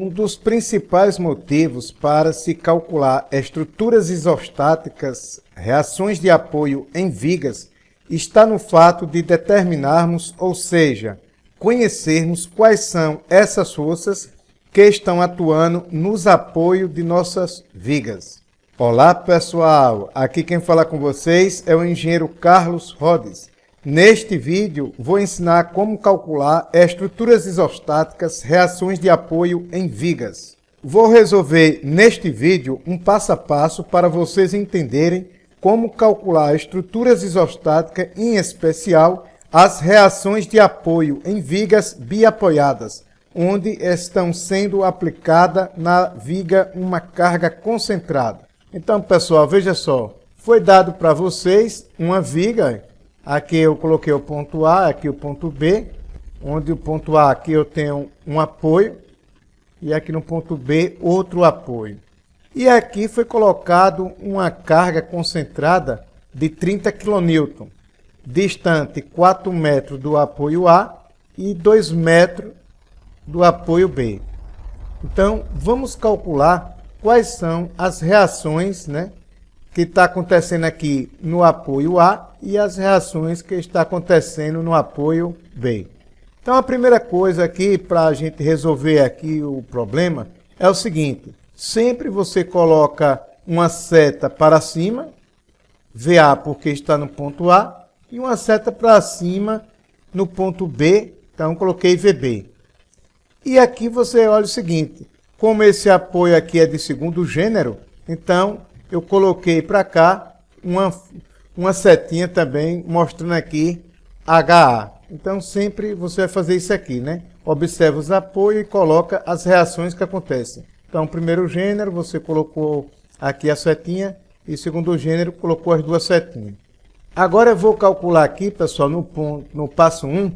Um dos principais motivos para se calcular estruturas isostáticas, reações de apoio em vigas, está no fato de determinarmos, ou seja, conhecermos quais são essas forças que estão atuando nos apoios de nossas vigas. Olá pessoal, aqui quem fala com vocês é o engenheiro Carlos Rhodes. Neste vídeo vou ensinar como calcular estruturas isostáticas, reações de apoio em vigas. Vou resolver neste vídeo um passo a passo para vocês entenderem como calcular estruturas isostáticas, em especial as reações de apoio em vigas biapoiadas, onde estão sendo aplicada na viga uma carga concentrada. Então pessoal, veja só, foi dado para vocês uma viga. Aqui eu coloquei o ponto A, aqui o ponto B, onde o ponto A aqui eu tenho um apoio e aqui no ponto B outro apoio. E aqui foi colocado uma carga concentrada de 30 kN, distante 4 metros do apoio A e 2 metros do apoio B. Então vamos calcular quais são as reações, que está acontecendo aqui no apoio A e as reações que está acontecendo no apoio B. Então a primeira coisa aqui para a gente resolver aqui o problema é o seguinte: sempre você coloca uma seta para cima, VA porque está no ponto A, e uma seta para cima no ponto B, então coloquei VB. E aqui você olha o seguinte, como esse apoio aqui é de segundo gênero, então eu coloquei para cá uma setinha também mostrando aqui HA. Então sempre você vai fazer isso aqui, Observa os apoios e coloca as reações que acontecem. Então primeiro gênero você colocou aqui a setinha e segundo gênero colocou as duas setinhas. Agora eu vou calcular aqui, pessoal, no passo 1,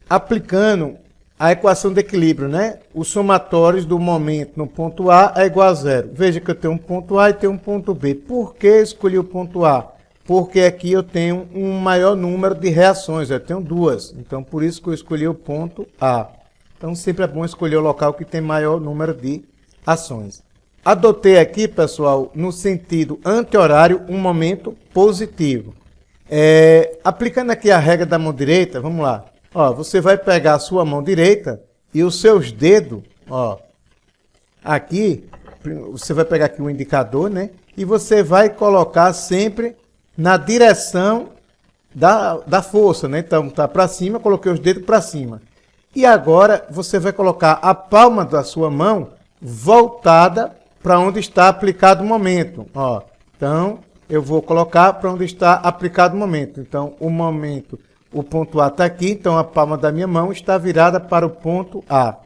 aplicando a equação de equilíbrio, Os somatórios do momento no ponto A é igual a zero. Veja que eu tenho um ponto A e tenho um ponto B. Por que escolhi o ponto A? Porque aqui eu tenho um maior número de reações, eu tenho duas. Então, por isso que eu escolhi o ponto A. Então, sempre é bom escolher o local que tem maior número de ações. Adotei aqui, pessoal, no sentido anti-horário, um momento positivo. Aplicando aqui a regra da mão direita, vamos lá. Você vai pegar a sua mão direita e os seus dedos, aqui, você vai pegar aqui o indicador, e você vai colocar sempre na direção da força, Então, tá para cima, coloquei os dedos para cima. E agora, você vai colocar a palma da sua mão voltada para onde está aplicado o momento, Então, eu vou colocar para onde está aplicado o momento. Então, o ponto A está aqui, então a palma da minha mão está virada para o ponto A.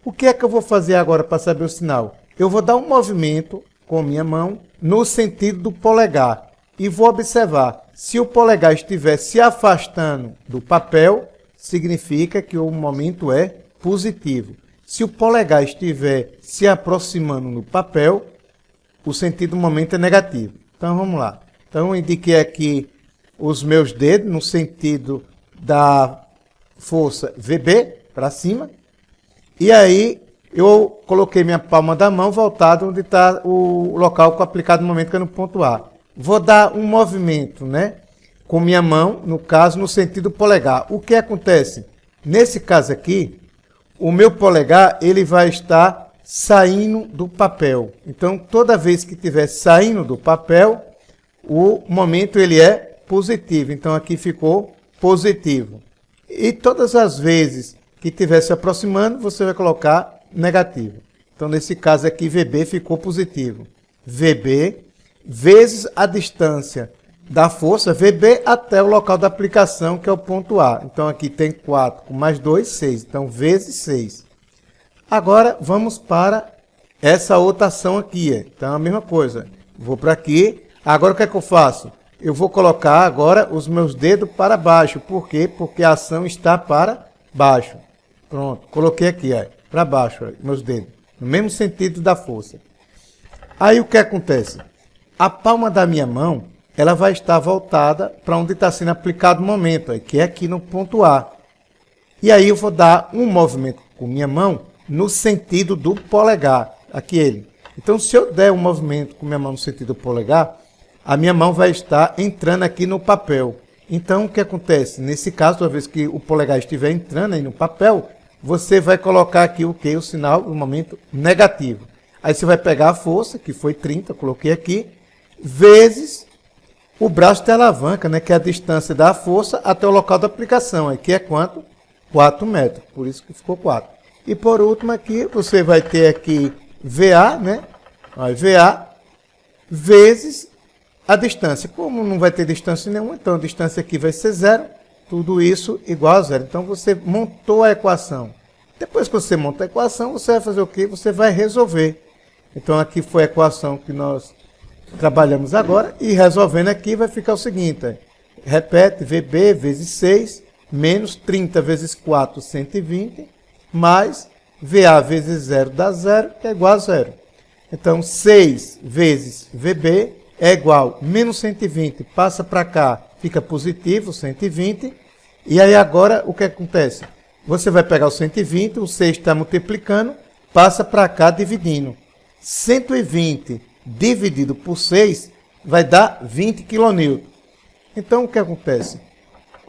O que é que eu vou fazer agora para saber o sinal? Eu vou dar um movimento com a minha mão no sentido do polegar e vou observar. Se o polegar estiver se afastando do papel, significa que o momento é positivo. Se o polegar estiver se aproximando do papel, o sentido do momento é negativo. Então vamos lá. Então eu indiquei aqui os meus dedos no sentido da força VB para cima. E aí eu coloquei minha palma da mão voltada onde está o local com aplicado no momento, que é no ponto A. Vou dar um movimento, com minha mão, no caso, no sentido polegar. O que acontece? Nesse caso aqui, o meu polegar ele vai estar saindo do papel. Então, toda vez que estiver saindo do papel, o momento ele é positivo, então aqui ficou positivo. E todas as vezes que estiver se aproximando, você vai colocar negativo. Então, nesse caso aqui, VB ficou positivo. VB vezes a distância da força, VB, até o local da aplicação, que é o ponto A. Então, aqui tem 4, com mais 2, 6. Então, vezes 6. Agora, vamos para essa outra ação aqui. Então, a mesma coisa. Vou para aqui. Agora, o que é que eu faço? Eu vou colocar agora os meus dedos para baixo. Por quê? Porque a ação está para baixo. Pronto, coloquei aqui, para baixo, meus dedos. No mesmo sentido da força. Aí o que acontece? A palma da minha mão, ela vai estar voltada para onde está sendo aplicado o momento, que é aqui no ponto A. E aí eu vou dar um movimento com minha mão no sentido do polegar. Aqui ele. Então, se eu der um movimento com minha mão no sentido do polegar, a minha mão vai estar entrando aqui no papel. Então, o que acontece? Nesse caso, toda vez que o polegar estiver entrando aí no papel, você vai colocar aqui o quê? O sinal do momento negativo. Aí você vai pegar a força, que foi 30, coloquei aqui, vezes o braço de alavanca, né, que é a distância da força até o local da aplicação. Aqui é quanto? 4 metros. Por isso que ficou 4. E por último aqui, você vai ter aqui VA, né? Aí, VA vezes a distância. Como não vai ter distância nenhuma, então a distância aqui vai ser 0. Tudo isso igual a 0. Então você montou a equação. Depois que você monta a equação, você vai fazer o quê? Você vai resolver. Então aqui foi a equação que nós trabalhamos agora. E resolvendo aqui vai ficar o seguinte. Repete, VB vezes 6 menos 30 vezes 4, 120, mais VA vezes 0 dá 0, que é igual a 0. Então 6 vezes VB é igual a menos 120, passa para cá, fica positivo, 120. E aí agora o que acontece? Você vai pegar o 120, o 6 está multiplicando, passa para cá dividindo. 120 dividido por 6 vai dar 20 kN. Então o que acontece?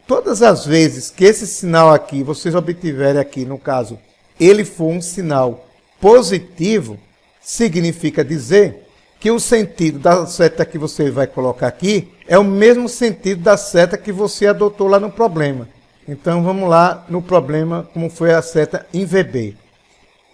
Todas as vezes que esse sinal aqui, vocês obtiverem aqui, no caso, ele for um sinal positivo, significa dizer que o sentido da seta que você vai colocar aqui é o mesmo sentido da seta que você adotou lá no problema. Então, vamos lá no problema, como foi a seta em VB.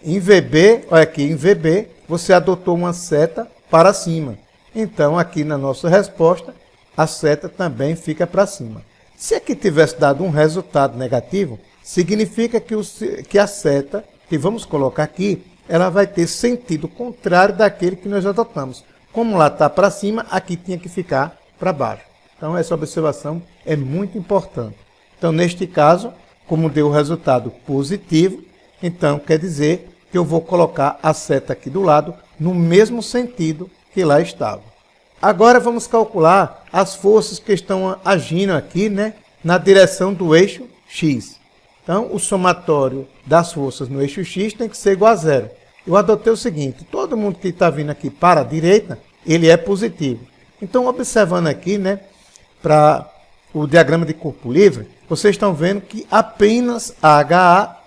Em VB, olha aqui, em VB, você adotou uma seta para cima. Então, aqui na nossa resposta, a seta também fica para cima. Se aqui tivesse dado um resultado negativo, significa que a seta, que vamos colocar aqui, ela vai ter sentido contrário daquele que nós adotamos. Como lá está para cima, aqui tinha que ficar para baixo. Então, essa observação é muito importante. Então, neste caso, como deu o resultado positivo, então quer dizer que eu vou colocar a seta aqui do lado no mesmo sentido que lá estava. Agora vamos calcular as forças que estão agindo aqui, né, na direção do eixo X. Então, o somatório das forças no eixo X tem que ser igual a 0. Eu adotei o seguinte, todo mundo que está vindo aqui para a direita, ele é positivo. Então, observando aqui, né, para o diagrama de corpo livre, vocês estão vendo que apenas HA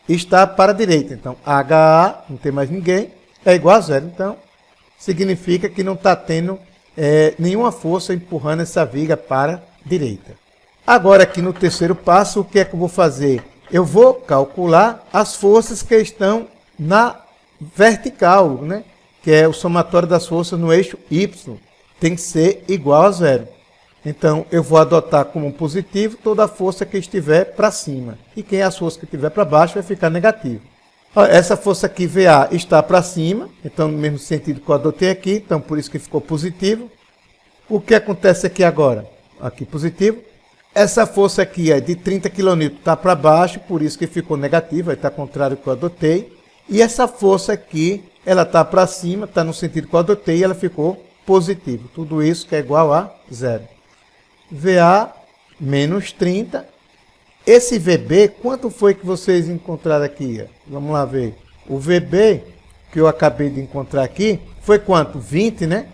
está para a direita. Então, HA, não tem mais ninguém, é igual a 0. Então, significa que não está tendo nenhuma força empurrando essa viga para a direita. Agora, aqui no terceiro passo, o que é que eu vou fazer? Eu vou calcular as forças que estão na vertical, né? Que é o somatório das forças no eixo Y. Tem que ser igual a 0. Então, eu vou adotar como positivo toda a força que estiver para cima. E quem é as forças que estiver para baixo vai ficar negativo. Essa força aqui, VA, está para cima, então no mesmo sentido que eu adotei aqui, então por isso que ficou positivo. O que acontece aqui agora? Aqui positivo. Essa força aqui é de 30 kN, está para baixo, por isso que ficou negativo, vai estar contrário ao que eu adotei. E essa força aqui, ela está para cima, está no sentido que eu adotei, e ela ficou positivo. Tudo isso que é igual a 0. VA menos 30. Esse VB, quanto foi que vocês encontraram aqui? Vamos lá ver. O VB, que eu acabei de encontrar aqui, foi quanto? 20, né?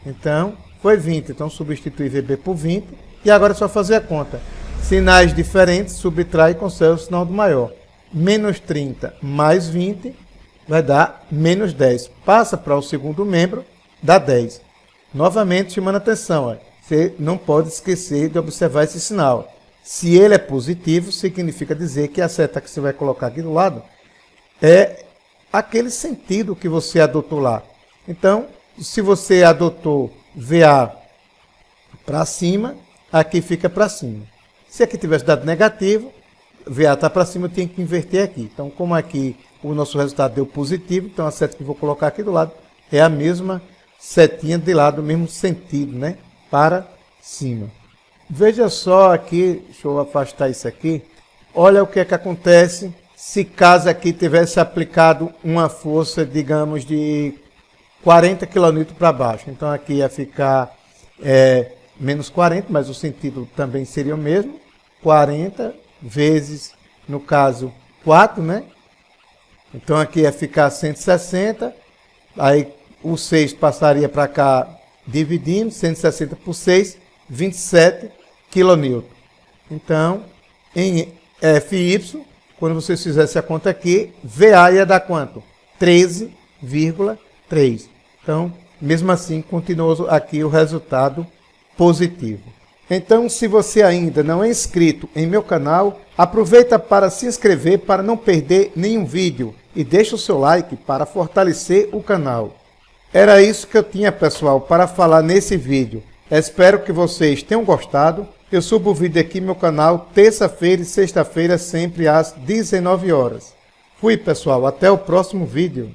Então, foi 20. Então, substitui VB por 20. E agora é só fazer a conta. Sinais diferentes, subtrai e conserva o sinal do maior. Menos 30 mais 20 vai dar menos 10. Passa para o segundo membro, dá 10. Novamente, chamando a atenção. Ó. Você não pode esquecer de observar esse sinal. Se ele é positivo, significa dizer que a seta que você vai colocar aqui do lado é aquele sentido que você adotou lá. Então, se você adotou VA para cima, aqui fica para cima. Se aqui tivesse dado negativo, VA está para cima, eu tenho que inverter aqui. Então, como aqui o nosso resultado deu positivo, então a seta que eu vou colocar aqui do lado é a mesma setinha de lado, o mesmo sentido, né? Para cima. Veja só aqui, deixa eu afastar isso aqui. Olha o que é que acontece se caso aqui tivesse aplicado uma força, digamos, de 40 kN para baixo. Então aqui ia ficar menos 40, mas o sentido também seria o mesmo. 40 vezes, no caso, 4, né? Então aqui ia ficar 160, aí o 6 passaria para cá dividindo, 160 por 6, 27 kN. Então, em FY, quando vocês fizessem a conta aqui, VA ia dar quanto? 13,3. Então, mesmo assim, continuou aqui o resultado positivo. Então, se você ainda não é inscrito em meu canal, aproveita para se inscrever para não perder nenhum vídeo e deixa o seu like para fortalecer o canal. Era isso que eu tinha, pessoal, para falar nesse vídeo. Espero que vocês tenham gostado. Eu subo o vídeo aqui no meu canal terça-feira e sexta-feira, sempre às 19 horas. Fui, pessoal. Até o próximo vídeo.